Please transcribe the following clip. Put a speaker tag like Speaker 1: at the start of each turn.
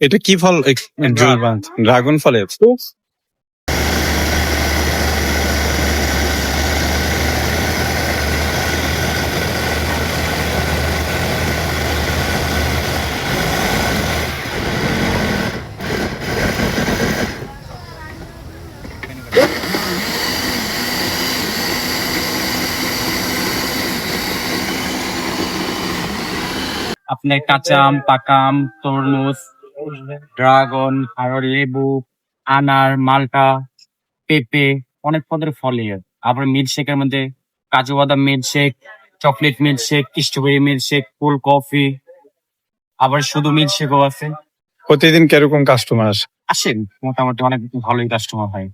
Speaker 1: এটা কি ফল? ড্রাগন ফলের।
Speaker 2: আপনার কাঁচা আম, পাকা আম, তরমুজ, ড্রাগন, আর লেবু, আনার, মালটা, পেঁপে, অনেক পদের ফলই আছে। আবার মিল্কশেকের মধ্যে কাজু বাদাম milkshake, chocolate milkshake, strawberry milkshake, cold coffee, আবার শুধু মিল্কশেকও আছে।
Speaker 1: প্রতিদিন কিরকম কাস্টমার আসে?
Speaker 2: আসেন, মোটামুটি অনেক ভালোই কাস্টমার হয়।